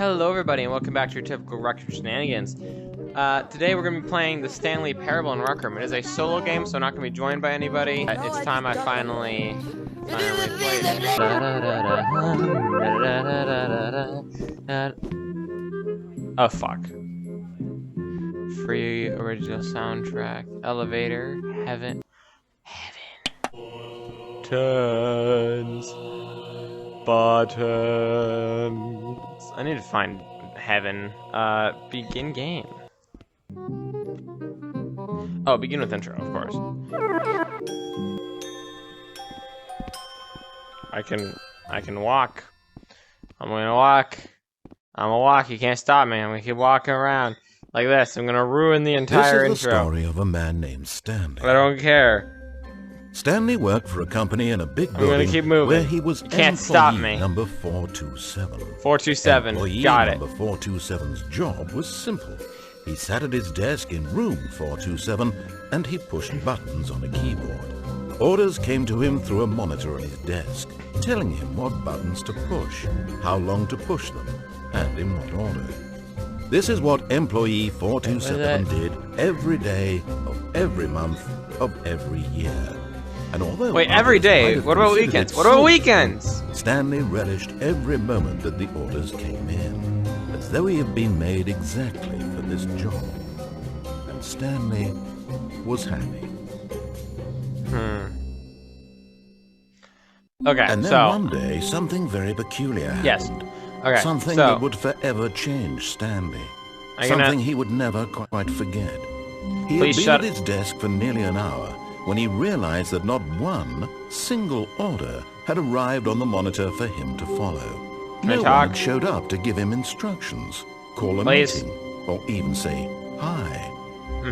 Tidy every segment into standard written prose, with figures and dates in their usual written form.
Hello everybody and welcome back to your typical Rec Room shenanigans. Today we're going to be playing the Stanley Parable in Rec Room. It is a solo game, so I'm not going to be joined by anybody. It's time I finally played it. Oh fuck. Free original soundtrack. Elevator. Heaven. Tons. Buttons. I need to find heaven. Begin game. Oh, begin with intro, of course. I can walk. I'm gonna walk. I'm gonna walk. You can't stop me. I'm gonna keep walking around like this. I'm gonna ruin the entire intro. This is the story of a man named Stanley. I don't care. Stanley worked for a company in a big building where he was can't stop me. Number 427. 427. Employee Got it. Number 427's job was simple. He sat at his desk in room 427 and he pushed buttons on a keyboard. Orders came to him through a monitor on his desk, telling him what buttons to push, how long to push them, and in what order. This is what employee 427 did every day of every month of every year. And although wait, every day? What about weekends? What about weekends? Stanley relished every moment that the orders came in, as though he had been made exactly for this job. And Stanley was happy. Okay, and then one day, something very peculiar happened. Yes. Okay, something that would forever change Stanley. Something he would never quite forget. He had been at his desk for nearly an hour when he realized that not one single order had arrived on the monitor for him to follow. No one had showed up to give him instructions, call a meeting, or even say hi.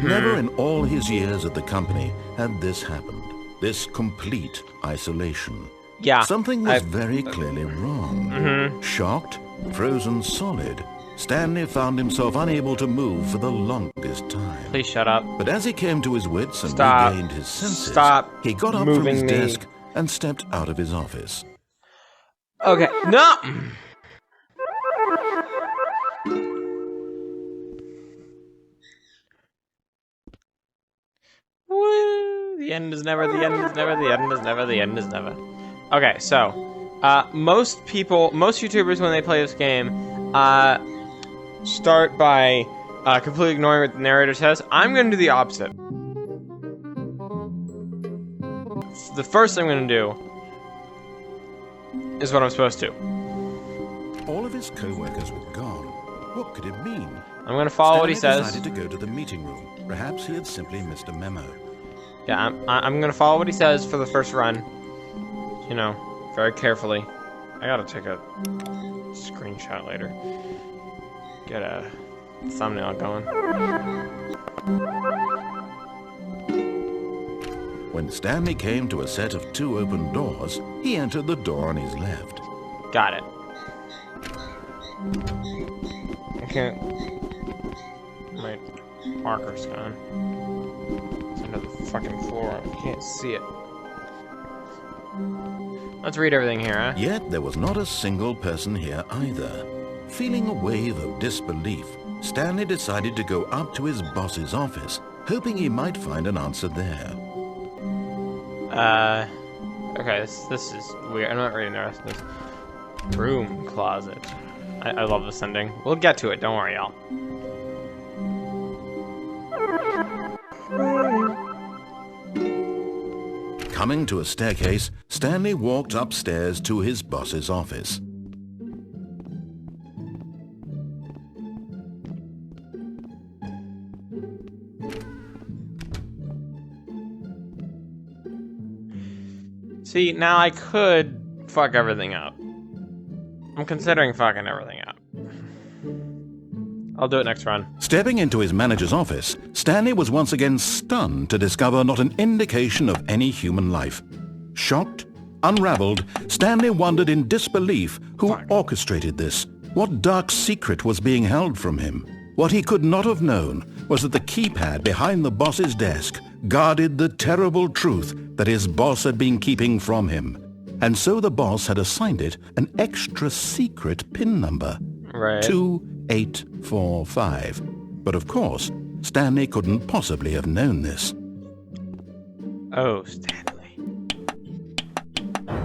Never in all his years at the company had this happened, this complete isolation. Yeah. Something was very clearly wrong. Shocked, frozen solid, Stanley found himself unable to move for the longest time. Please shut up. But as he came to his wits and regained his senses, he got up from his desk and stepped out of his office. Okay, no! Woo! The end is never, the end is never, the end is never, the end is never. Okay, so, most YouTubers when they play this game, start by completely ignoring what the narrator says. I'm going to do the opposite. The first thing I'm going to do is what I'm supposed to. All of his co-workers were gone. What could it mean? I'm going to follow what he says. Stanley decided to go to the meeting room. Perhaps he had simply missed a memo. Yeah, I'm going to follow what he says for the first run. You know, very carefully. I gotta take a screenshot later. Get a thumbnail going. When Stanley came to a set of 2 open doors, he entered the door on his left. Got it. Okay. My marker's gone. It's under the fucking floor. I can't see it. Let's read everything here, huh? Yet there was not a single person here either. Feeling a wave of disbelief, Stanley decided to go up to his boss's office, hoping he might find an answer there. Okay, this is weird. I'm not reading the rest of this. Room closet. I love this ending. We'll get to it, don't worry, y'all. Coming to a staircase, Stanley walked upstairs to his boss's office. See, now I could fuck everything up. I'm considering fucking everything up. I'll do it next run. Stepping into his manager's office, Stanley was once again stunned to discover not an indication of any human life. Shocked, unraveled, Stanley wondered in disbelief who orchestrated this. What dark secret was being held from him? What he could not have known was that the keypad behind the boss's desk guarded the terrible truth that his boss had been keeping from him. And so the boss had assigned it an extra secret PIN number. Right. 2845. But of course, Stanley couldn't possibly have known this. Oh, Stanley.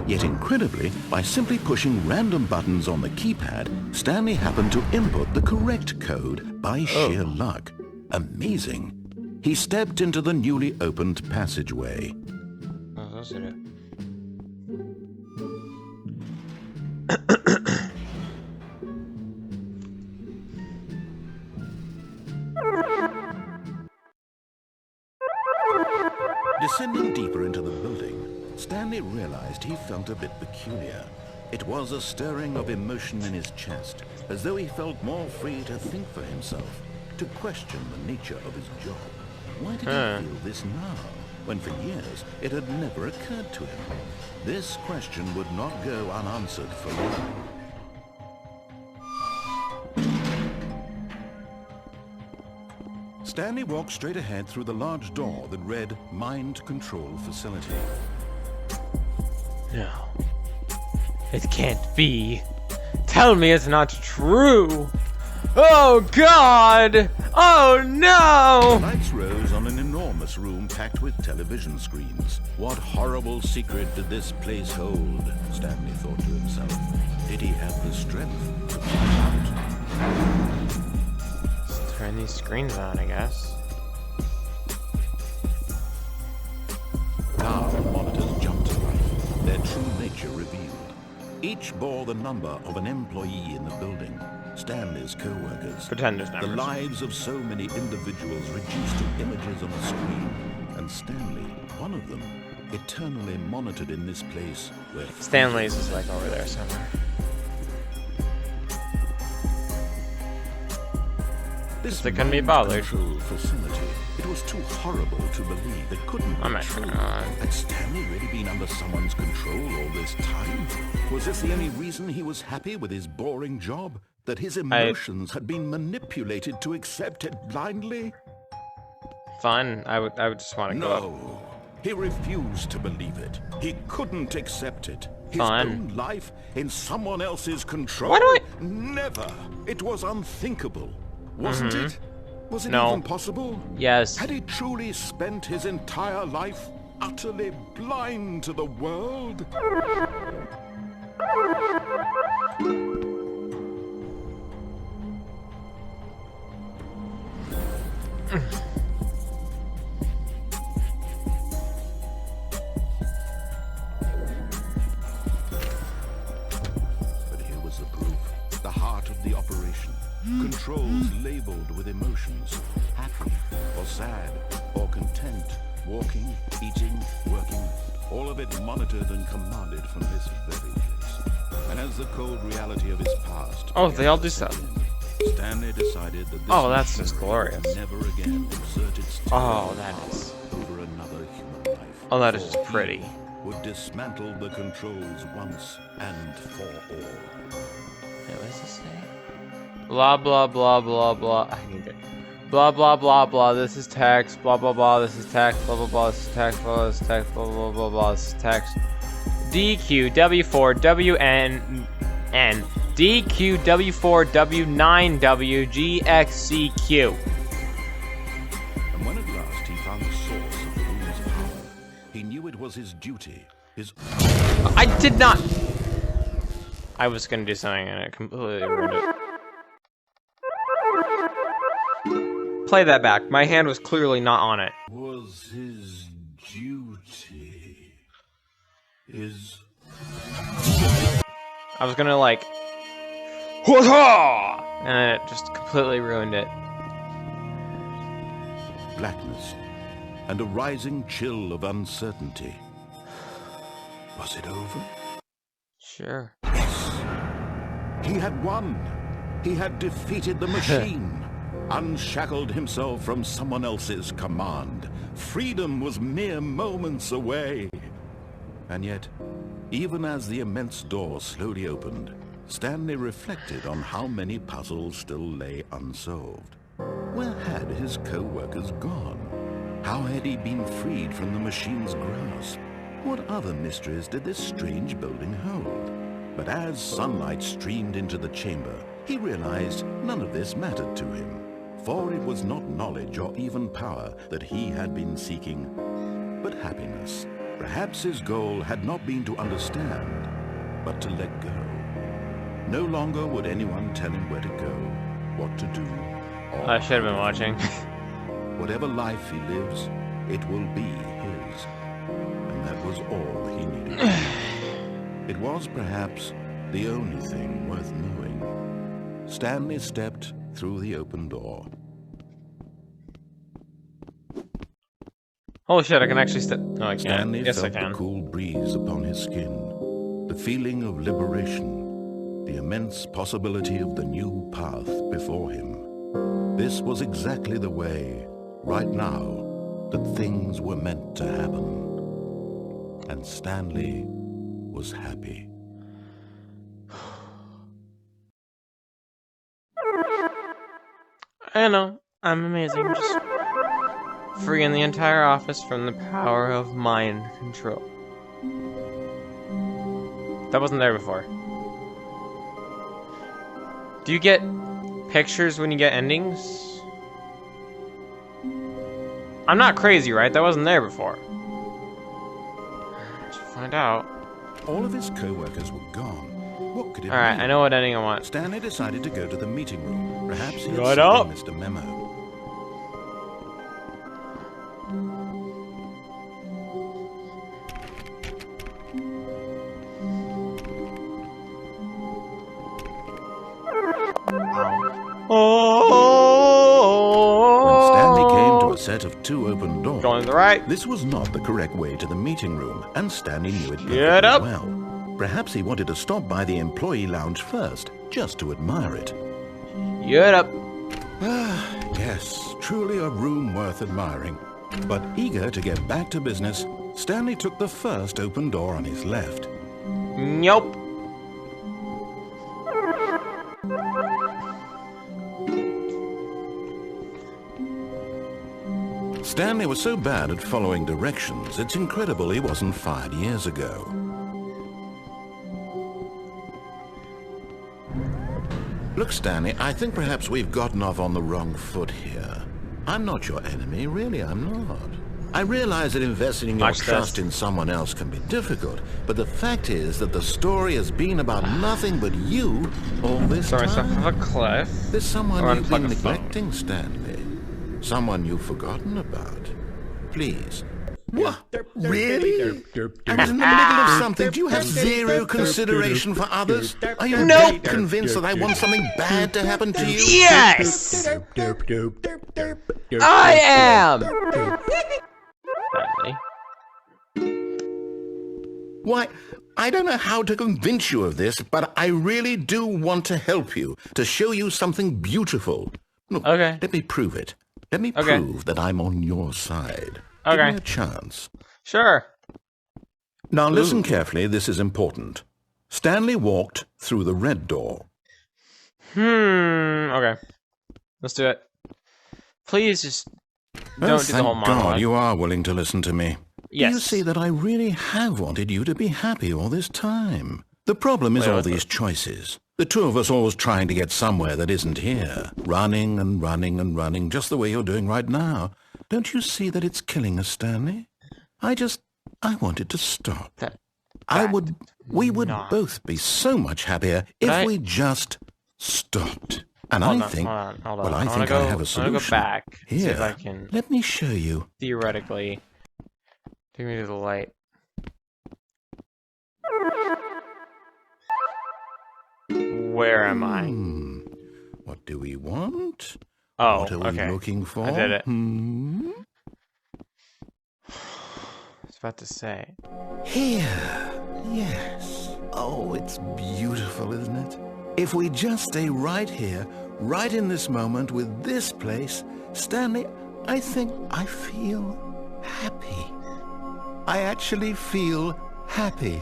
Yet incredibly, by simply pushing random buttons on the keypad, Stanley happened to input the correct code by sheer luck. Amazing. He stepped into the newly opened passageway. Descending deeper into the building, Stanley realized he felt a bit peculiar. It was a stirring of emotion in his chest, as though he felt more free to think for himself, to question the nature of his job. Why did he feel this now, when for years it had never occurred to him? This question would not go unanswered for long. Stanley walked straight ahead through the large door that read Mind Control Facility. No. It can't be. Tell me it's not true. Oh, God! Oh, no! Lights rose on an enormous room packed with television screens. What horrible secret did this place hold? Stanley thought to himself. Did he have the strength to find out? Let's turn these screens on, I guess. Now the monitors jumped to life, their true nature revealed. Each bore the number of an employee in the building. Stanley's co-workers. Pretenders numbers. The lives of so many individuals reduced to images on a screen. And Stanley, one of them, eternally monitored in this place where... Stanley's is like over there somewhere. This they couldn't be bothered. Control facility. It was too horrible to believe. It couldn't be true. Had Stanley really been under someone's control all this time? Was this the only reason he was happy with his boring job? That his emotions had been manipulated to accept it blindly? Fine. I would just want to go up. No. He refused to believe it. He couldn't accept it. His Fine. own life in someone else's control? Why do I... Never. It was unthinkable. Wasn't it? Was it No. even possible? Yes. Had he truly spent his entire life utterly blind to the world? But here was the proof, the heart of the operation. Controls labeled with emotions, happy or sad or content, walking, eating, working, all of it monitored and commanded from this very place. And as the cold reality of his past... Oh, they all do stuff. Stanley decided that this that's just glorious. would never again exert its Oh, that is... over another human life. Oh, that is just For pretty. he would dismantle the controls once and for all. Wait, what does this say? Blah, blah, blah, blah, blah. I need it. Blah, blah, blah, blah. This is text. Blah, blah, blah. This is text. Blah, blah, blah. This is text. Blah, blah, this is text. Blah, blah, blah, blah. This is text. DQ, W4, WN, DQ, W4, W9, WGXCQ. And when at last he found the source of the room's power, he knew it was his duty, his... I did not... I was gonna do something and it completely ruined it. Play that back. My hand was clearly not on it. Was his duty, his... I was gonna like... And it just completely ruined it. Blackness, and a rising chill of uncertainty. Was it over? Sure. Yes. He had won. He had defeated the machine. Unshackled himself from someone else's command. Freedom was mere moments away. And yet, even as the immense door slowly opened, Stanley reflected on how many puzzles still lay unsolved. Where had his co-workers gone? How had he been freed from the machine's grasp? What other mysteries did this strange building hold? But as sunlight streamed into the chamber, he realized none of this mattered to him, for it was not knowledge or even power that he had been seeking, but happiness. Perhaps his goal had not been to understand, but to let go. No longer would anyone tell him where to go, what to do, or I should have been watching. whatever life he lives, it will be his. And that was all he needed to know. It was perhaps the only thing worth knowing. Stanley stepped through the open door. Holy shit, I can actually step. No, I can't. Stanley Yes, I felt can. the cool breeze upon his skin, the feeling of liberation, the immense possibility of the new path before him. This was exactly the way, right now, that things were meant to happen. And Stanley was happy. I know, I'm amazing. Just freeing the entire office from the power of mind control. That wasn't there before. Do you get pictures when you get endings? I'm not crazy, right? That wasn't there before. Let's find out. All of his co-workers were gone. What could it be? Alright, I know what ending I want. Stanley decided to go to the meeting room. Perhaps he had Shut up! missed a memo. When Stanley came to a set of two open doors, Going to the right. this was not the correct way to the meeting room, and Stanley knew it perfectly Get up. well. Perhaps he wanted to stop by the employee lounge first, just to admire it. Get up. Yes, truly a room worth admiring. But eager to get back to business, Stanley took the first open door on his left. Nope. Stanley was so bad at following directions, it's incredible he wasn't fired years ago. Look, Stanley, I think perhaps we've gotten off on the wrong foot here. I'm not your enemy, really, I'm not. I realize that investing your trust in someone else can be difficult, but the fact is that the story has been about nothing but you all this time. Throw myself off a cliff. There's someone you've been neglecting, Stanley. Someone you've forgotten about. Please. What? Really? I was in the middle of something. Do you have zero consideration for others? Are you not convinced that I want something bad to happen to you? Yes! I am! Why, I don't know how to convince you of this, but I really do want to help you, to show you something beautiful. Look, okay. Let me prove it. Let me prove that I'm on your side. Okay. Give me a chance. Sure. Now listen carefully, this is important. Stanley walked through the red door. Okay. Let's do it. Please just don't do the whole monologue. God, you are willing to listen to me. Yes. You see that I really have wanted you to be happy all this time. The problem is all these choices. The two of us always trying to get somewhere that isn't here. Running and running and running, just the way you're doing right now. Don't you see that it's killing us, Stanley? I wanted to stop. We would both be so much happier if we just stopped. And hold I on. Well, I think I have a solution. I'm gonna go back. Here, See if I can. Let me show you. Theoretically, take me to the light. Where am I? What do we want? Oh, what are we looking for? I did it. I was about to say. Here. Yes. Oh, it's beautiful, isn't it? If we just stay right here, right in this moment with this place, Stanley, I think I feel happy. I actually feel happy.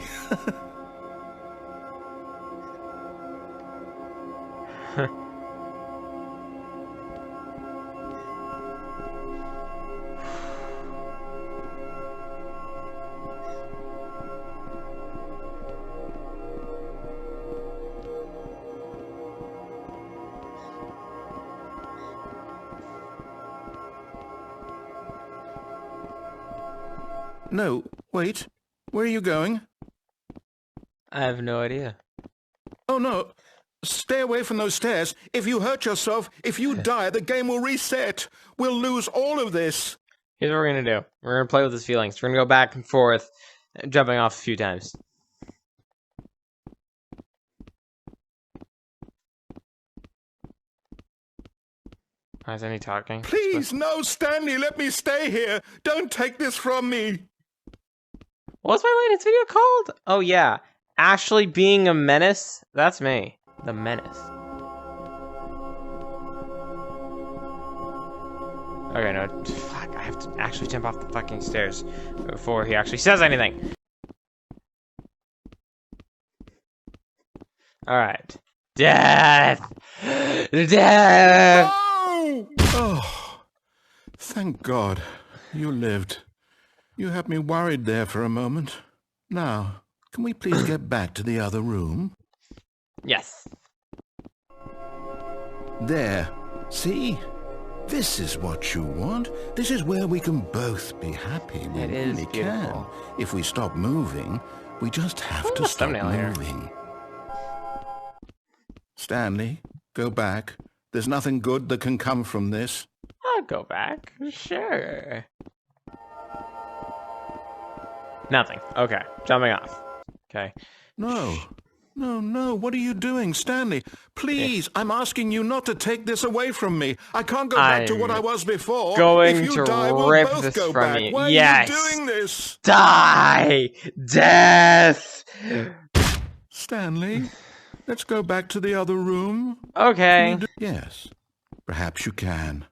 No, wait. Where are you going? I have no idea. Oh, no. Stay away from those stairs. If you hurt yourself, if you die, the game will reset. We'll lose all of this. Here's what we're going to do. We're going to play with his feelings. We're going to go back and forth, jumping off a few times. Why isn't he talking? Please, no, Stanley, let me stay here. Don't take this from me. What's my latest video called? Oh, yeah. Ashley being a menace? That's me. The menace. Okay, no. Fuck, I have to actually jump off the fucking stairs before he actually says anything. Alright. Death! Death! Oh, thank God. You lived. You had me worried there for a moment. Now, can we please get back to the other room? Yes. There. See? This is what you want. This is where we can both be happy. We really can. If we stop moving, we just have to stop moving. Stanley, go back. There's nothing good that can come from this. I'll go back. Sure. Nothing. Okay. Jumping off. Okay. No. No, no. What are you doing, Stanley? Please, I'm asking you not to take this away from me. I can't go back to what I was before. Going to rip this from you. Why are you doing this? Die! Death! Stanley, let's go back to the other room. Okay. Yes. Perhaps you can.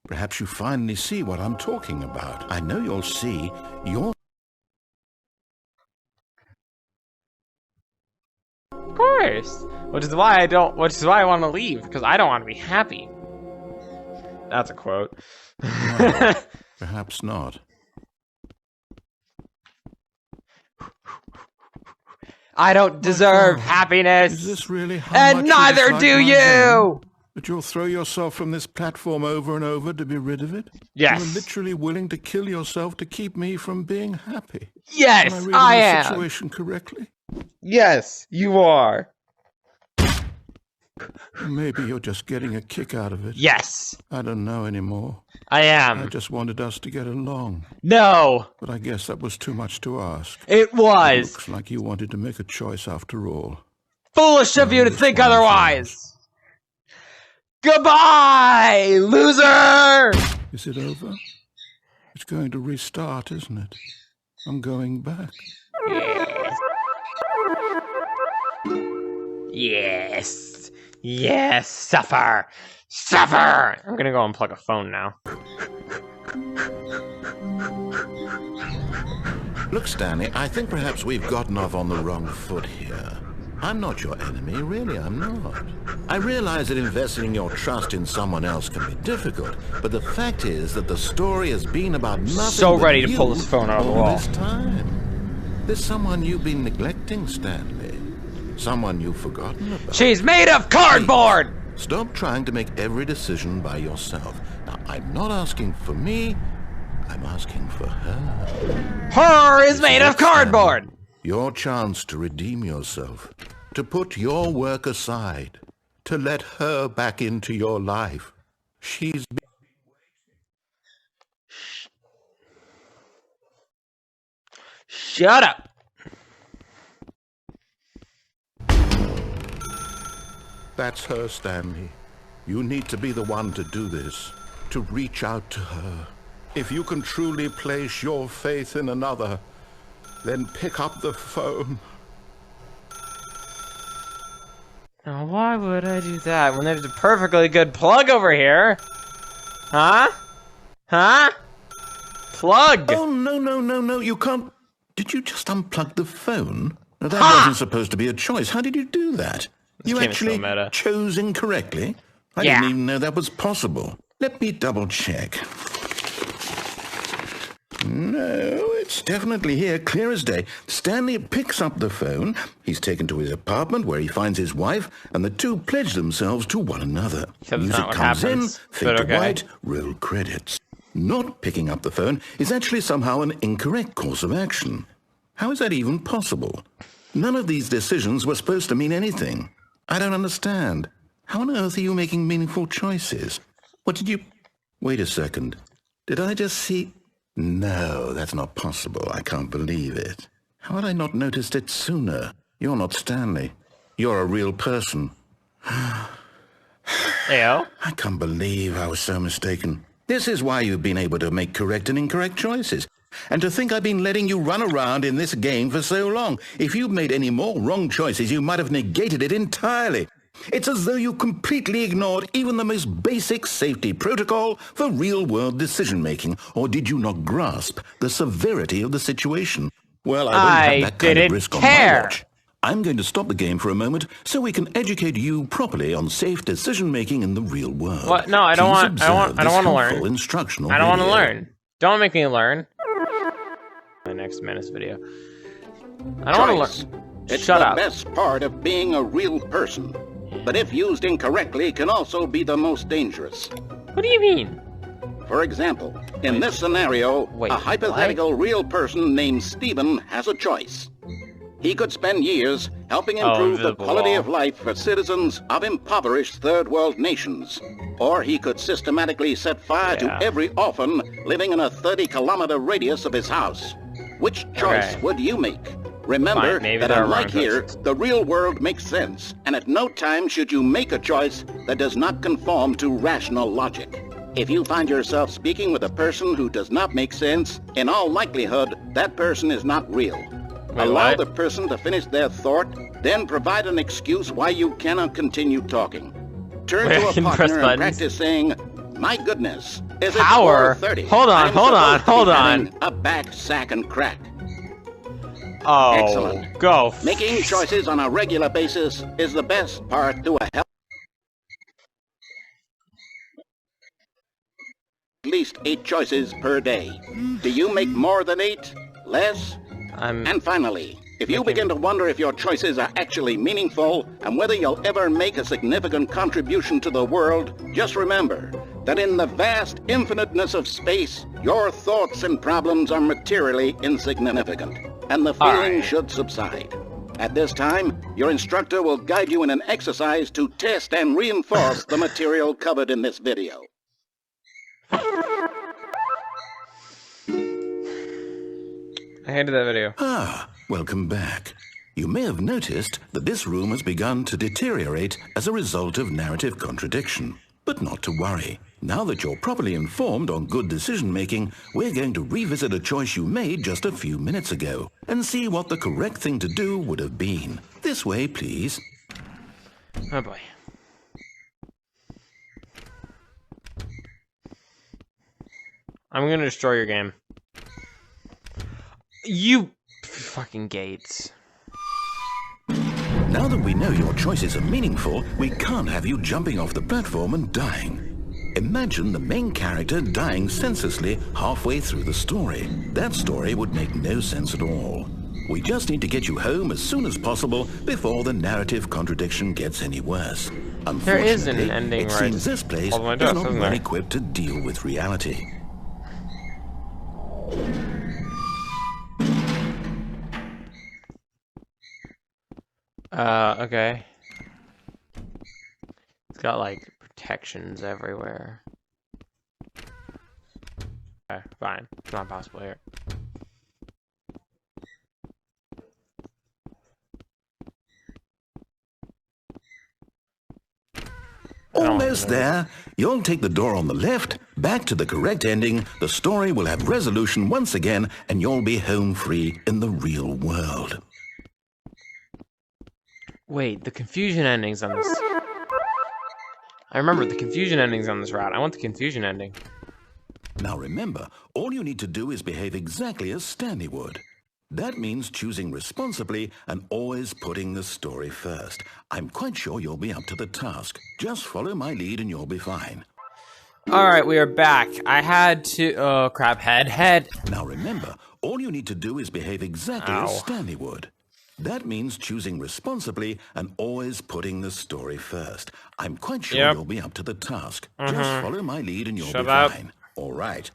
Perhaps you finally see what I'm talking about. I know you'll see. Of course. Which is why I want to leave, because I don't want to be happy. That's a quote. No, perhaps not. I don't deserve happiness. Is this really how and much neither you do you! That you'll throw yourself from this platform over and over to be rid of it? Yes. You're literally willing to kill yourself to keep me from being happy. Yes, am I reading am. the situation correctly? Yes, you are. Maybe you're just getting a kick out of it. Yes. I don't know anymore. I am. I just wanted us to get along. No. But I guess that was too much to ask. It was. It looks like you wanted to make a choice after all. Foolish of you to think otherwise. Goodbye, loser! Is it over? It's going to restart, isn't it? I'm going back. Yes. Yes, suffer. Suffer! I'm gonna go unplug a phone now. Look, Stanley, I think perhaps we've gotten off on the wrong foot here. I'm not your enemy, really, I'm not. I realize that investing your trust in someone else can be difficult, but the fact is that the story has been about nothing so ready to pull this phone out of the wall. This time. There's someone you've been neglecting, Stanley. Someone you've forgotten about. She's made of cardboard! Stop trying to make every decision by yourself. Now, I'm not asking for me, I'm asking for her. Her is made of cardboard! Your chance to redeem yourself, to put your work aside, to let her back into your life. She's been Shut up! That's her, Stanley. You need to be the one to do this, to reach out to her. If you can truly place your faith in another, then pick up the phone. Now, why would I do that when there's a perfectly good plug over here? Huh? Huh? Plug! Oh, no, you can't... Did you just unplug the phone? No, that wasn't supposed to be a choice. How did you do that? You actually chose incorrectly? I didn't even know that was possible. Let me double check. No, it's definitely here, clear as day. Stanley picks up the phone. He's taken to his apartment where he finds his wife, and the two pledge themselves to one another. Music comes in, fade to white, roll credits. Not picking up the phone is actually somehow an incorrect course of action. How is that even possible? None of these decisions were supposed to mean anything. I don't understand. How on earth are you making meaningful choices? What did you... Wait a second. Did I just see... No, that's not possible. I can't believe it. How had I not noticed it sooner? You're not Stanley. You're a real person. Ayo. I can't believe I was so mistaken. This is why you've been able to make correct and incorrect choices. And to think I've been letting you run around in this game for so long. If you'd made any more wrong choices, you might have negated it entirely. It's as though you completely ignored even the most basic safety protocol for real-world decision-making. Or did you not grasp the severity of the situation? Well, I won't have that kind of risk on my watch. I'm going to stop the game for a moment so we can educate you properly on safe decision-making in the real world. What? No, I don't want to learn. Instructional I don't want to learn. Don't make me learn. My next menace video. I don't want to learn. It's the best part of being a real person. But if used incorrectly, can also be the most dangerous. What do you mean? For example, in this scenario, a hypothetical real person named Stephen has a choice. He could spend years helping improve the quality of life for citizens of impoverished third world nations. Or he could systematically set fire to every orphan living in a 30-kilometer radius of his house. Which choice would you make? Remember that unlike here, the real world makes sense, and at no time should you make a choice that does not conform to rational logic. If you find yourself speaking with a person who does not make sense, in all likelihood, that person is not real. Allow the person to finish their thought, then provide an excuse why you cannot continue talking. Turn to a partner and practice saying, "My goodness, is it 4:30? Hold on. A back, sack, and crack." Oh, excellent. Go. Making choices on a regular basis is the best part to a health. At least 8 choices per day. Do you make more than 8? Less? And finally, if you begin to wonder if your choices are actually meaningful and whether you'll ever make a significant contribution to the world, just remember that in the vast infiniteness of space, your thoughts and problems are materially insignificant, and the feeling should subside. At this time, your instructor will guide you in an exercise to test and reinforce the material covered in this video. I hated that video. Welcome back. You may have noticed that this room has begun to deteriorate as a result of narrative contradiction. But not to worry. Now that you're properly informed on good decision-making, we're going to revisit a choice you made just a few minutes ago and see what the correct thing to do would have been. This way, please. Oh boy. I'm gonna destroy your game. You fucking Gates. Now that we know your choices are meaningful, we can't have you jumping off the platform and dying. Imagine the main character dying senselessly halfway through the story. That story would make no sense at all. We just need to get you home as soon as possible before the narrative contradiction gets any worse. Unfortunately, there is an ending, it seems this place is not well equipped to deal with reality. Okay. It's got, like, protections everywhere. Okay, fine. It's not possible here. Almost there. You'll take the door on the left, back to the correct ending, the story will have resolution once again, and you'll be home free in the real world. Wait, the confusion endings on this. I remember the confusion endings on this route. I want the confusion ending. Now remember, all you need to do is behave exactly as Stanley would. That means choosing responsibly and always putting the story first. I'm quite sure you'll be up to the task. Just follow my lead and you'll be fine. Alright, we are back. I had to... Oh, crap. Head. Now remember, all you need to do is behave exactly as Stanley would. That means choosing responsibly and always putting the story first. I'm quite sure you'll be up to the task. Just follow my lead and you'll be fine. All right.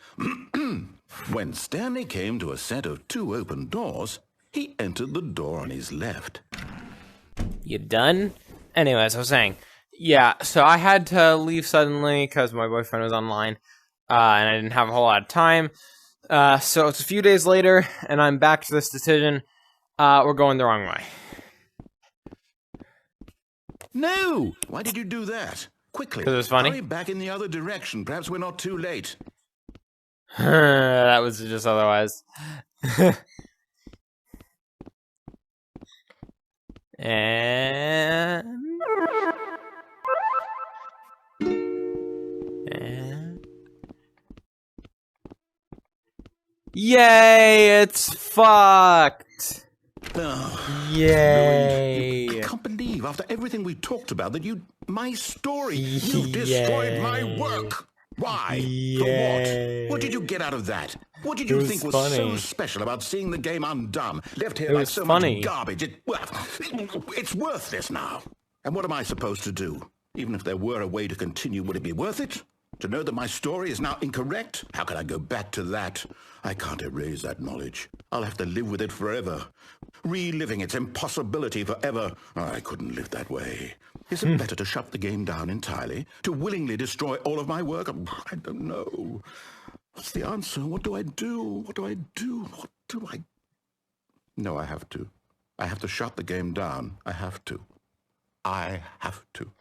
When Stanley came to a set of 2 open doors, he entered the door on his left. You done? Anyways, I was saying, yeah, so I had to leave suddenly because my boyfriend was online, and I didn't have a whole lot of time. So it's a few days later, and I'm back to this decision. We're going the wrong way. No! Why did you do that? Quickly, because it was funny. Hurry back in the other direction. Perhaps we're not too late. That was just otherwise. And yay! It's fucked. Oh, yay! I can't believe, after everything we talked about, that my story, you've destroyed my work. Why? For what? What did you get out of that? What did you think was so special about seeing the game undone, left here like so much garbage? It's worthless now. And what am I supposed to do? Even if there were a way to continue, would it be worth it? To know that my story is now incorrect? How can I go back to that? I can't erase that knowledge. I'll have to live with it forever. Reliving its impossibility forever. I couldn't live that way. Is it better to shut the game down entirely? To willingly destroy all of my work? I don't know. What's the answer? What do I do? What do I do? What do I... No, I have to. I have to shut the game down. I have to. I have to.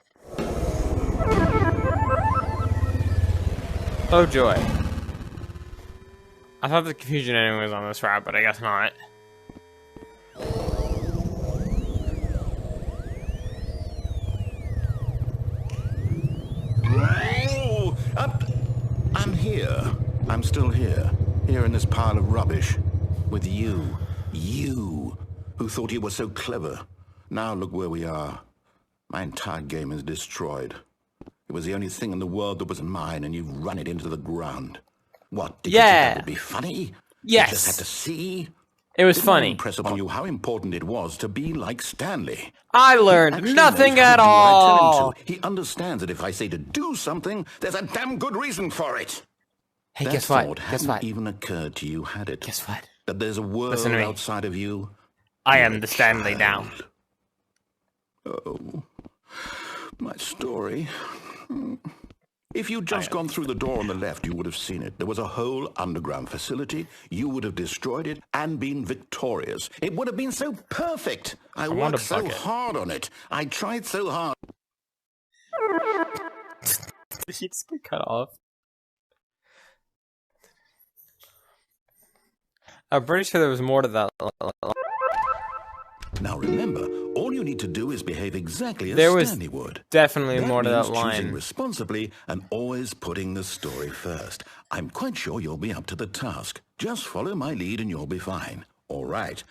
Oh, joy. I thought the confusion ending was on this route, but I guess not. Oh, I'm here. I'm still here. Here in this pile of rubbish. With you. You, who thought you were so clever. Now look where we are. My entire game is destroyed. It was the only thing in the world that was mine, and you've run it into the ground. What, did you think that would be funny? Yes. You just had to see? It was funny. Impress upon you how important it was to be like Stanley. I learned nothing at all. He understands that if I say to do something, there's a damn good reason for it. Hey, that guess what? Thought hadn't even occurred to you, had it? Guess what? That there's a world outside of you. I am the Stanley now. Oh, my story. If you'd just gone through the door on the left, you would have seen it. There was a whole underground facility. You would have destroyed it and been victorious. It would have been so perfect. I worked so hard on it. I tried so hard. Did he just get cut off? I'm pretty sure there was more to that. Now remember, all you need to do is behave exactly as Stanley would. Definitely more to that line. Choosing responsibly and always putting the story first. I'm quite sure you'll be up to the task. Just follow my lead and you'll be fine. All right.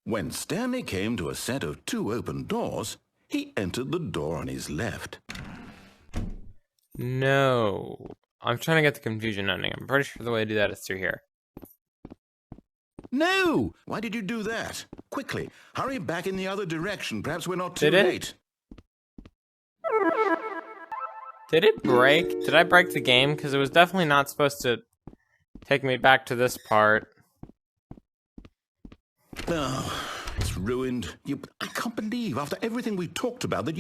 When Stanley came to a set of 2 open doors, he entered the door on his left. No. I'm trying to get the confusion ending. I'm pretty sure the way to do that is through here. No! Why did you do that? Quickly, hurry back in the other direction. Perhaps we're not too late. Did it break? Did I break the game? Because it was definitely not supposed to take me back to this part. Oh, it's ruined. I can't believe, after everything we talked about, that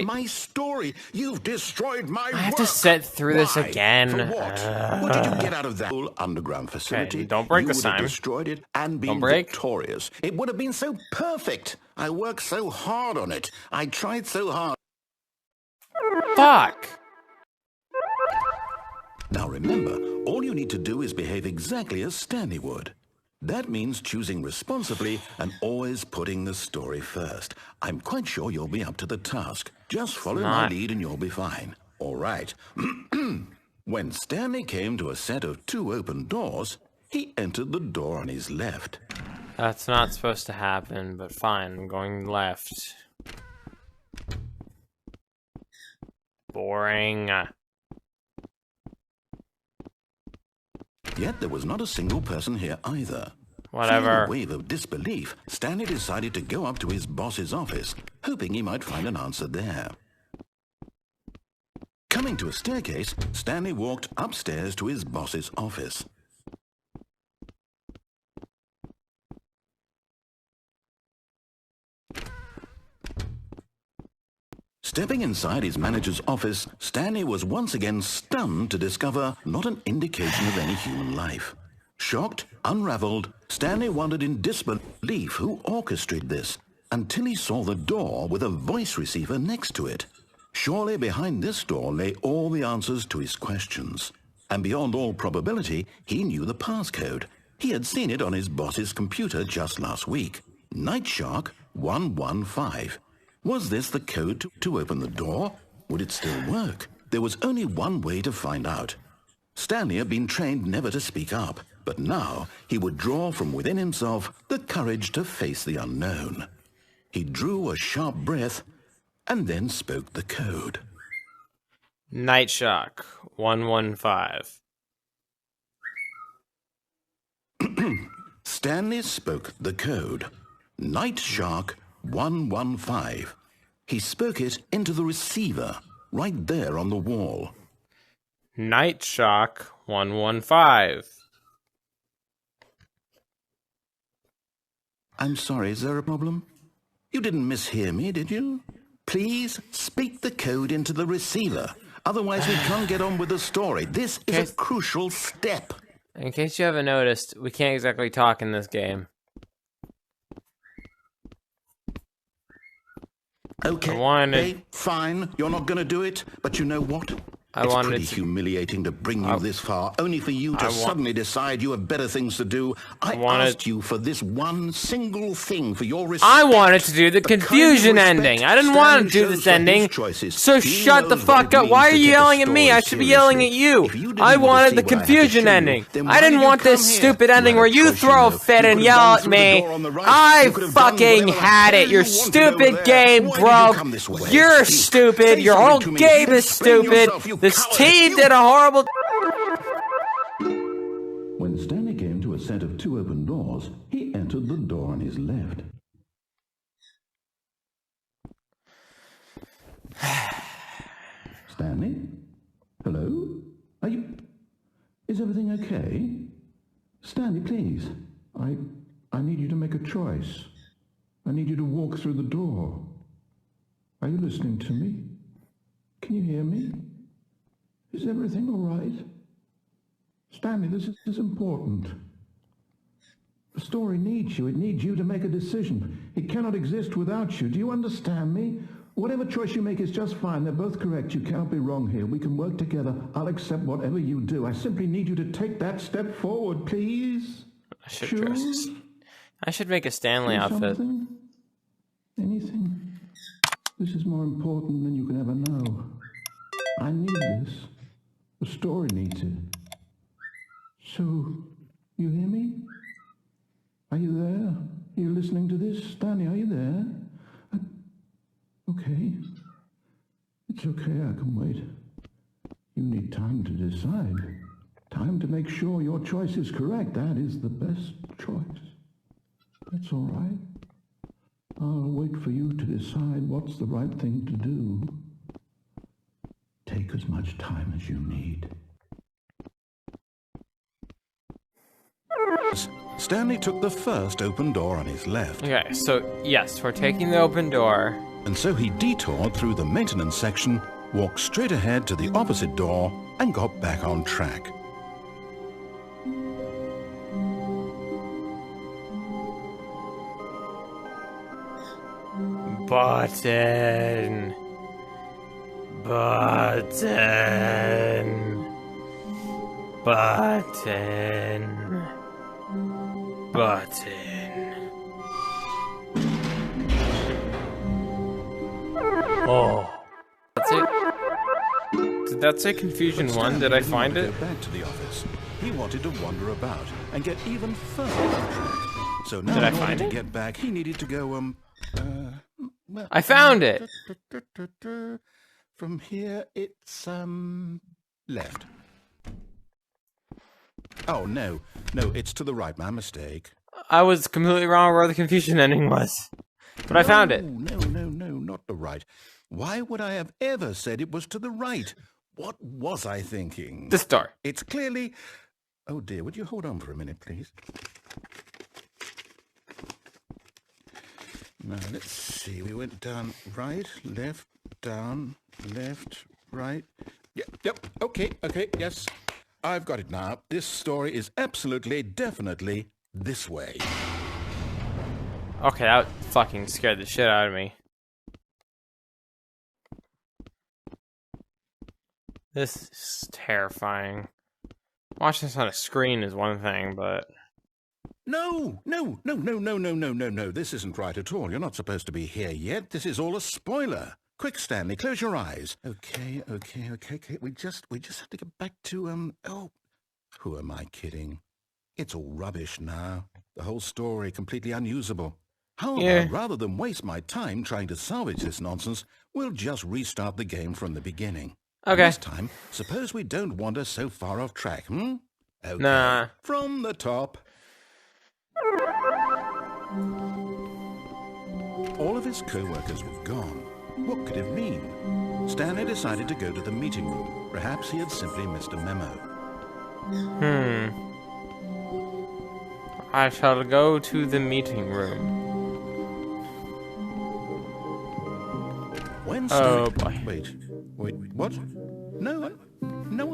my story, you've destroyed my work. I have to sit through this again. For what? What did you get out of that whole underground facility? Okay, don't break this time. You would have destroyed it and been victorious. It would have been so perfect. I worked so hard on it. I tried so hard. Fuck. Now remember, all you need to do is behave exactly as Stanley would. That means choosing responsibly and always putting the story first. I'm quite sure you'll be up to the task. Just follow my lead and you'll be fine. All right. When Stanley came to a set of 2 open doors, he entered the door on his left. That's not supposed to happen, but fine. I'm going left. Boring. Yet there was not a single person here either. Whatever. Feeling a wave of disbelief, Stanley decided to go up to his boss's office, hoping he might find an answer there. Coming to a staircase, Stanley walked upstairs to his boss's office. Stepping inside his manager's office, Stanley was once again stunned to discover not an indication of any human life. Shocked, unraveled, Stanley wondered in disbelief who orchestrated this, until he saw the door with a voice receiver next to it. Surely behind this door lay all the answers to his questions. And beyond all probability, he knew the passcode. He had seen it on his boss's computer just last week. Night Shark 115. Was this the code to open the door? Would it still work? There was only one way to find out. Stanley had been trained never to speak up, but now he would draw from within himself the courage to face the unknown. He drew a sharp breath and then spoke the code. Night Shark 115. Stanley spoke the code. Night Shark 115. He spoke it into the receiver, right there on the wall. Night Shark 115. I'm sorry, is there a problem? You didn't mishear me, did you? Please speak the code into the receiver. Otherwise we can't get on with the story. This is a crucial step. In case you haven't noticed, we can't exactly talk in this game. Okay, fine. You're not going to do it, but you know what? It's pretty humiliating to bring you this far, only for you to suddenly decide you have better things to do. I asked you for this one single thing for your respect. I wanted to do the confusion ending. I didn't want to do this ending. So shut the fuck up. Why are you yelling at me? I should be yelling at you. I wanted the confusion ending. I didn't want this stupid ending where you throw a fit and yell at me. I fucking had it. Your stupid game broke. You're stupid. Your whole game is stupid. This team did a horrible... When Stanley came to a set of two open doors, he entered the door on his left. Stanley? Hello? Are you... Is everything okay? Stanley, please. I need you to make a choice. I need you to walk through the door. Are you listening to me? Can you hear me? Is everything all right? Stanley, this is important. The story needs you. It needs you to make a decision. It cannot exist without you. Do you understand me? Whatever choice you make is just fine. They're both correct. You cannot be wrong here. We can work together. I'll accept whatever you do. I simply need you to take that step forward, please. I should make a Stanley outfit. Anything? This is more important than you can ever know. I need this. The story needs it. So, you hear me? Are you there? Are you listening to this? Stanley, are you there? Okay. It's okay, I can wait. You need time to decide. Time to make sure your choice is correct. That is the best choice. That's all right. I'll wait for you to decide what's the right thing to do. Take as much time as you need. Stanley took the first open door on his left. Okay, so yes, we're taking the open door. And so he detoured through the maintenance section, walked straight ahead to the opposite door, and got back on track. Button. Button. Button. Button. Oh. That's it. Did that say Confusion 1? Did I find it? Go back to the office. He wanted to wander about and get even further off track. So now, in order to get back, he needed to go, well, I found it! From here, it's, left. Oh, no, it's to the right, my mistake. I was completely wrong where the confusion ending was. But I found it. No, not the right. Why would I have ever said it was to the right? What was I thinking? This door. It's clearly... Oh dear, would you hold on for a minute, please? Now, let's see. We went down, right, left, down, left, right. Yep, okay, yes. I've got it now. This story is absolutely, definitely this way. Okay, that fucking scared the shit out of me. This is terrifying. Watching this on a screen is one thing, but... No. This isn't right at all. You're not supposed to be here yet. This is all a spoiler. Quick, Stanley, close your eyes. Okay. We just have to get back to, oh, who am I kidding? It's all rubbish now. The whole story completely unusable. However, rather than waste my time trying to salvage this nonsense, we'll just restart the game from the beginning. Okay. This time, suppose we don't wander so far off track, Okay. Nah. From the top. All of his co-workers were gone. What could it mean? Stanley decided to go to the meeting room. Perhaps he had simply missed a memo. I shall go to the meeting room. When oh boy. Wait, what? No,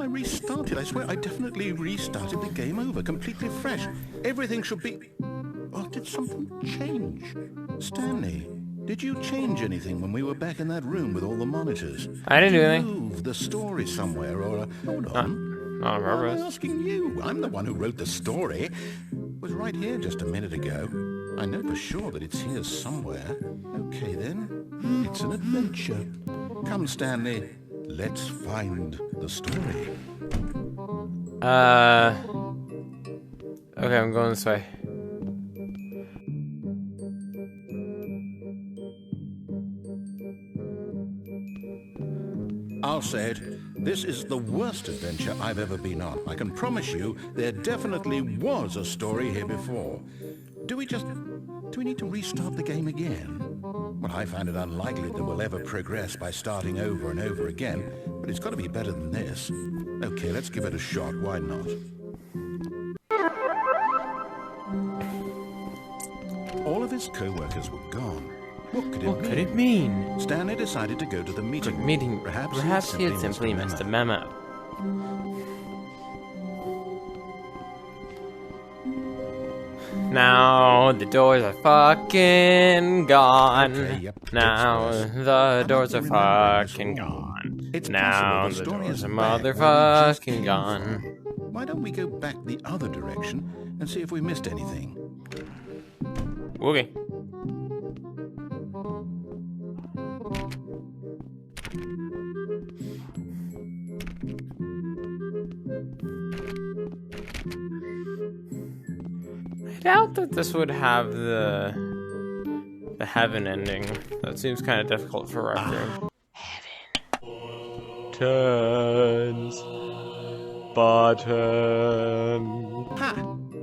I restarted. I swear, I definitely restarted the game over, completely fresh. Everything should be... Oh, did something change? Stanley, did you change anything when we were back in that room with all the monitors? I didn't do anything. Move the story somewhere, or... Hold on. Not on purpose. I'm asking you. I'm the one who wrote the story. It was right here just a minute ago. I know for sure that it's here somewhere. Okay, then. It's an adventure. Come, Stanley. Let's find the story. Okay, I'm going this way. I'll say it. This is the worst adventure I've ever been on. I can promise you there definitely was a story here before. Do we need to restart the game again? Well, I find it unlikely that we'll ever progress by starting over and over again, but it's got to be better than this. Okay, let's give it a shot. Why not? All of his co-workers were gone. What could it mean? Stanley decided to go to the meeting room. Perhaps he had simply missed a memo. Now the doors are fucking gone. Okay, yep, now the doors are fucking gone. Now the doors are motherfucking gone. Why don't we go back the other direction and see if we missed anything? Okay. I doubt that this would have the heaven ending. That seems kind of difficult for Rec Room. Heaven. Turns. Button. Ha!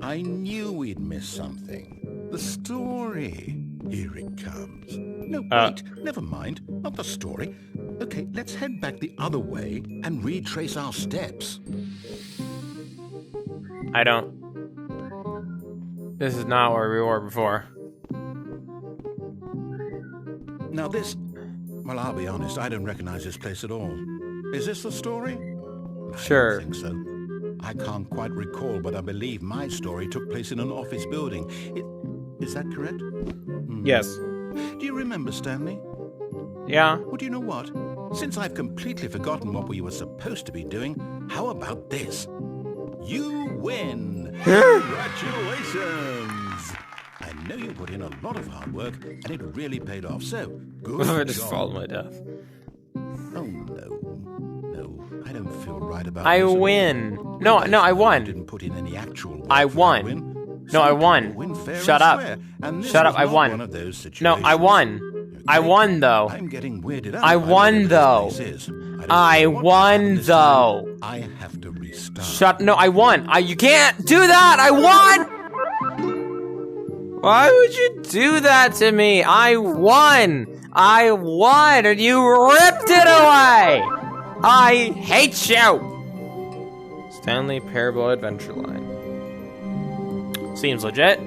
I knew we'd miss something. The story. Here it comes. No, wait. Never mind. Not the story. Okay, let's head back the other way and retrace our steps. I don't. This is not where we were before. Now this... Well, I'll be honest, I don't recognize this place at all. Is this the story? Sure. I don't think so. I can't quite recall, but I believe my story took place in an office building. Is that correct? Yes. Do you remember, Stanley? Yeah. Well, do you know what? Since I've completely forgotten what we were supposed to be doing, how about this? You win! Congratulations! I know you put in a lot of hard work, and it really paid off, so good I just job. followed my death. Oh, no. No, I don't feel right about I this. win. No, I won. Didn't put in any actual work I for won. that win. No, I won. Win fair Shut and up. square, and this Shut up, was I not won. one of those situations. No, I won. I won, though. I'm getting weirded out I by won, whatever though. this place is. I don't know what won, happened this though. time. I have to restart. Shut. No, I won. You can't do that. I won. Why would you do that to me? I won. And you ripped it away. I hate you! Stanley Parable Adventure Line. Seems legit.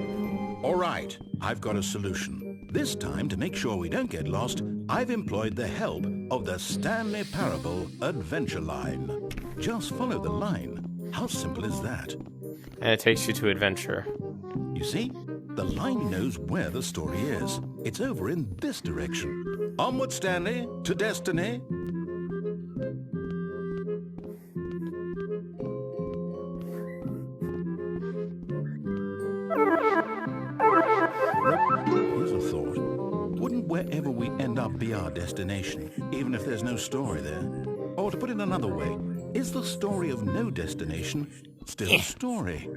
All right, I've got a solution. This time, to make sure we don't get lost, I've employed the help of the Stanley Parable Adventure Line. Just follow the line. How simple is that? And it takes you to adventure. You see? The line knows where the story is. It's over in this direction. Onward, Stanley, to destiny. Here's a thought. Wouldn't wherever we end up be our destination, even if there's no story there? Or to put it another way, is the story of no destination still a story?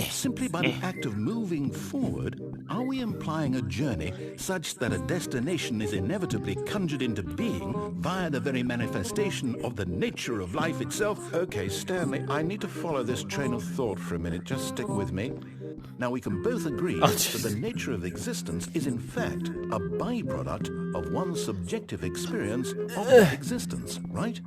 Simply by the act of moving forward, are we implying a journey such that a destination is inevitably conjured into being via the very manifestation of the nature of life itself? Okay, Stanley, I need to follow this train of thought for a minute. Just stick with me. Now, we can both agree that the nature of existence is in fact a byproduct of one's subjective experience of that existence, right?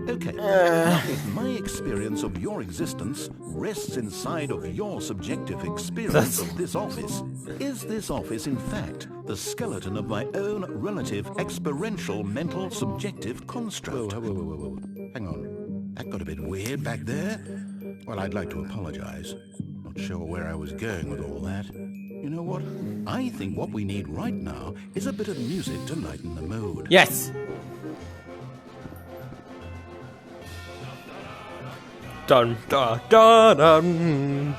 Okay, now if my experience of your existence rests inside of your subjective experience of this office, is this office in fact the skeleton of my own relative experiential mental subjective construct? Whoa. Hang on, that got a bit weird back there. Well, I'd like to apologize. Not sure where I was going with all that. You know what? I think what we need right now is a bit of music to lighten the mood. Yes! Dun dun dun dun.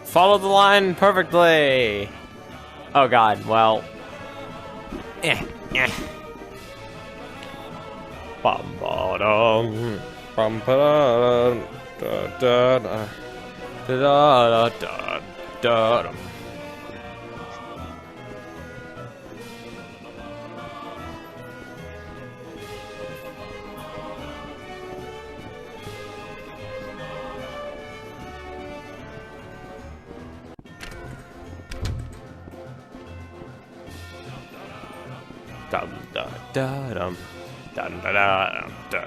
Follow the line perfectly. Oh God, well. Bum ba dum, bum ba da da da da da da da. Dum da da dum, dum da da dum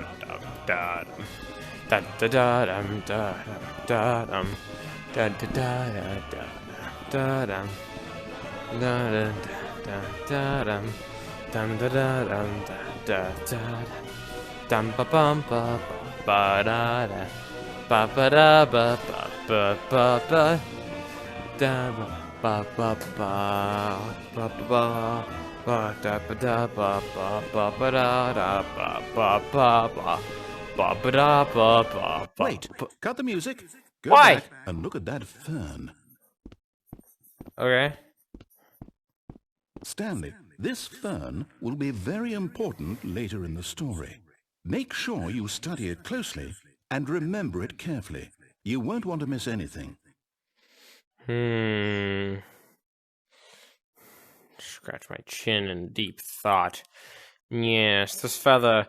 da dum da da dum da da dum da da da dum da da dum dum da da dum da da dum ba bum ba ba da da ba ba da ba ba ba ba da ba ba ba ba ba. Ba da ba da ba ba ba ba da da ba ba ba ba ba ba da ba ba. Wait, cut the music. Go Why? back and look at that fern. Okay. Stanley, this fern will be very important later in the story. Make sure you study it closely and remember it carefully. You won't want to miss anything. Scratch my chin in deep thought. Yes, this feather.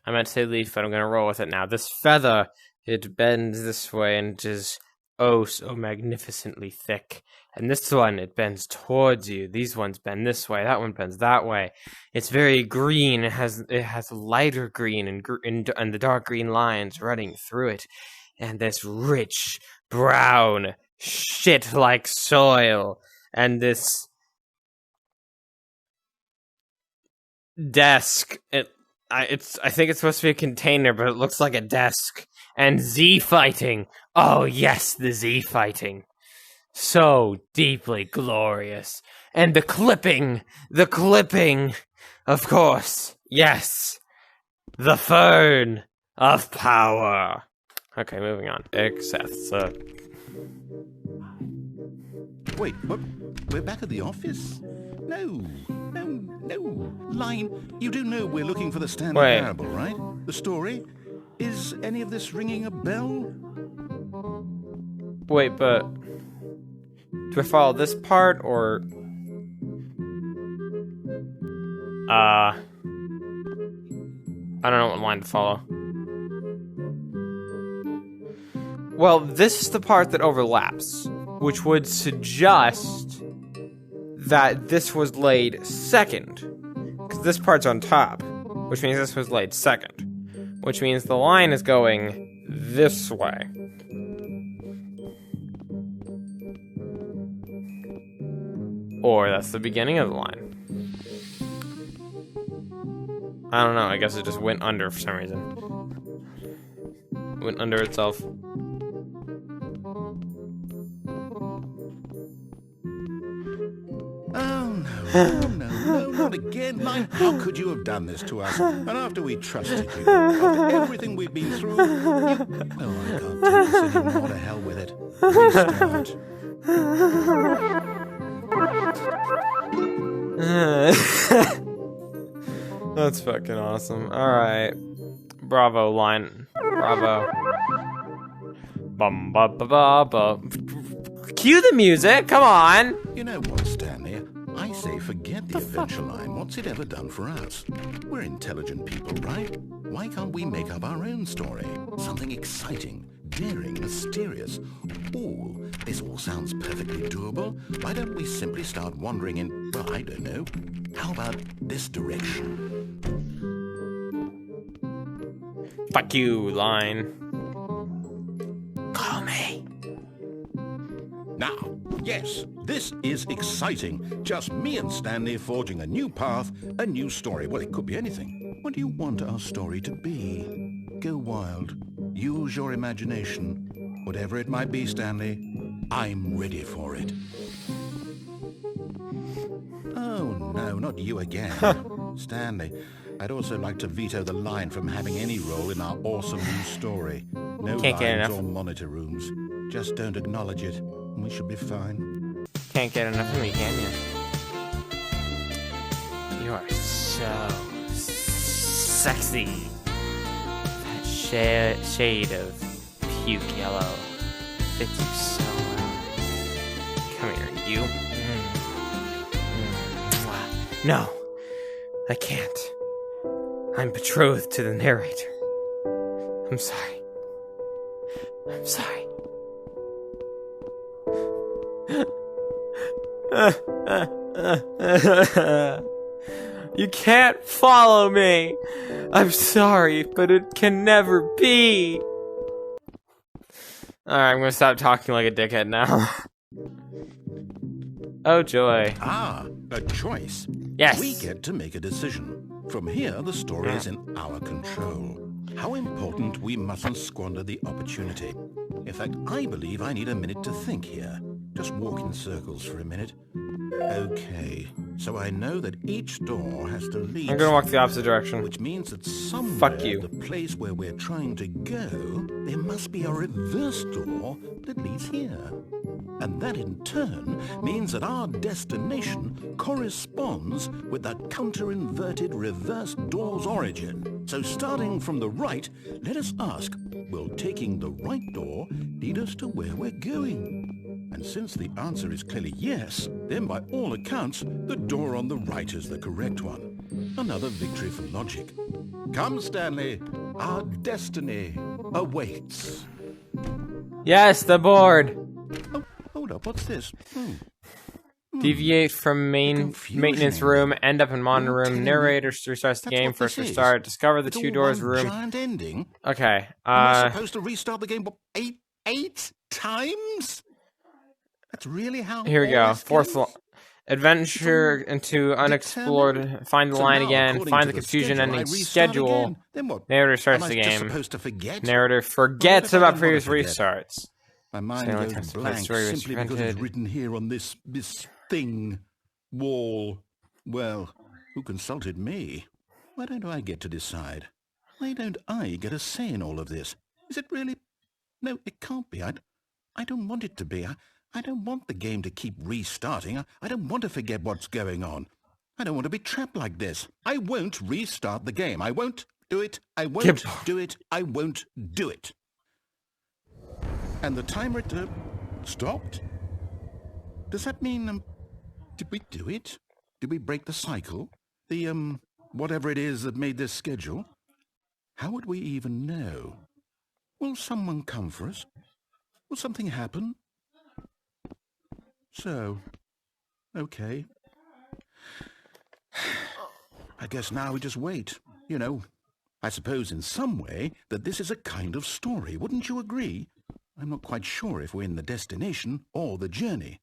I meant to say leaf, but I'm going to roll with it now. This feather, it bends this way and is oh so magnificently thick. And this one, it bends towards you. These ones bend this way. That one bends that way. It's very green. It has lighter green and the dark green lines running through it. And this rich brown shit like soil. And this desk, I think it's supposed to be a container, but it looks like a desk. And Z fighting. Oh yes, the Z fighting. So deeply glorious. And the clipping, of course. Yes, the fern of power. Okay, moving on. Excess. Wait, what? We're back at the office? No. Line, you do know we're looking for the Stanley Parable, right? The story? Is any of this ringing a bell? Wait, but do I follow this part or I don't know what line to follow. Well, this is the part that overlaps, which would suggest that this was laid second. Because this part's on top, which means this was laid second. Which means the line is going this way. Or that's the beginning of the line. I don't know, I guess it just went under for some reason. It went under itself. No, not again. Line, how could you have done this to us? And after we trusted you, after everything we've been through, I can't do this anymore. To hell with it. Restart. That's fucking awesome. Alright. Bravo, line. Bravo. Bum ba ba ba ba. Cue the music, come on! You know what, Stanley? I say forget the adventure line. What's it ever done for us? We're intelligent people, right? Why can't we make up our own story? Something exciting, daring, mysterious. Ooh, this all sounds perfectly doable. Why don't we simply start wandering in, well, I don't know. How about this direction? Fuck you, line. Call me. Now, yes, this is exciting. Just me and Stanley forging a new path, a new story. Well, it could be anything. What do you want our story to be? Go wild. Use your imagination. Whatever it might be, Stanley, I'm ready for it. Oh, no, not you again. Stanley, I'd also like to veto the line from having any role in our awesome new story. No lines or monitor rooms. Just don't acknowledge it. We should be fine. Can't get enough of me, can you? You are so sexy. That shade of puke yellow fits you so well. Come here, you. No, I can't. I'm betrothed to the narrator. I'm sorry. I'm sorry. You can't follow me. I'm sorry, but it can never be. Alright, I'm gonna stop talking like a dickhead now. Oh joy. Ah, a choice. Yes. We get to make a decision. From here, the story is in our control. How important we mustn't squander the opportunity. In fact, I believe I need a minute to think here. Just walk in circles for a minute. Okay, so I know that each door has to lead. I'm gonna walk the opposite direction. Which means that somewhere, fuck you, the place where we're trying to go, there must be a reverse door that leads here. And that in turn means that our destination corresponds with the counter-inverted reverse door's origin. So starting from the right, let us ask, will taking the right door lead us to where we're going? And since the answer is clearly yes, then by all accounts, the door on the right is the correct one. Another victory for logic. Come, Stanley, our destiny awaits. Yes, the board. Oh, hold up, what's this? Deviate from maintenance room, end up in monitor room, narrator restarts the game, first restart, discover the two doors room. Giant ending? Okay, Am I supposed to restart the game eight times? That's really how. Here we go. Fourth adventure into unexplored. Find the line again. Find the confusion ending schedule. Narrator starts the game. Narrator forgets about previous restarts. My mind goes blank simply because it's written here on this thing wall. Well, who consulted me? Why don't I get to decide? Why don't I get a say in all of this? Is it really? No, it can't be. I don't want it to be. I don't want the game to keep restarting. I don't want to forget what's going on. I don't want to be trapped like this. I won't restart the game. I won't do it. I won't do it. I won't do it. And the timer stopped? Does that mean, did we do it? Did we break the cycle? The, whatever it is that made this schedule? How would we even know? Will someone come for us? Will something happen? So, okay, I guess now we just wait. You know, I suppose in some way that this is a kind of story. Wouldn't you agree? I'm not quite sure if we're in the destination or the journey.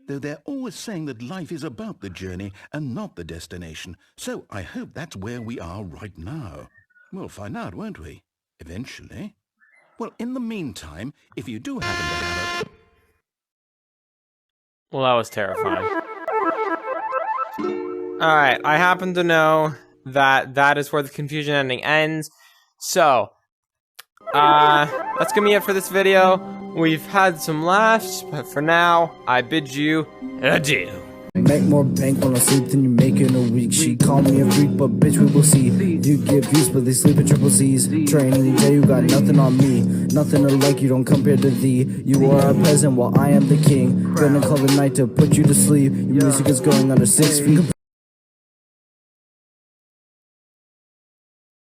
Though they're always saying that life is about the journey and not the destination. So I hope that's where we are right now. We'll find out, won't we? Eventually. Well, in the meantime, if you do happen to have a... Well, that was terrifying. Alright, I happen to know that that is where the confusion ending ends. So, that's gonna be it for this video. We've had some laughs, but for now, I bid you adieu. Make more bank when I sleep than you make in a week. She call me a freak, but bitch, we will see. You get views, but they sleep in triple C's. Training J, you got nothing on me. Nothing to like, you don't compare to thee. You are a peasant while I am the king. Gonna call the night to put you to sleep. Your music is going under 6 feet.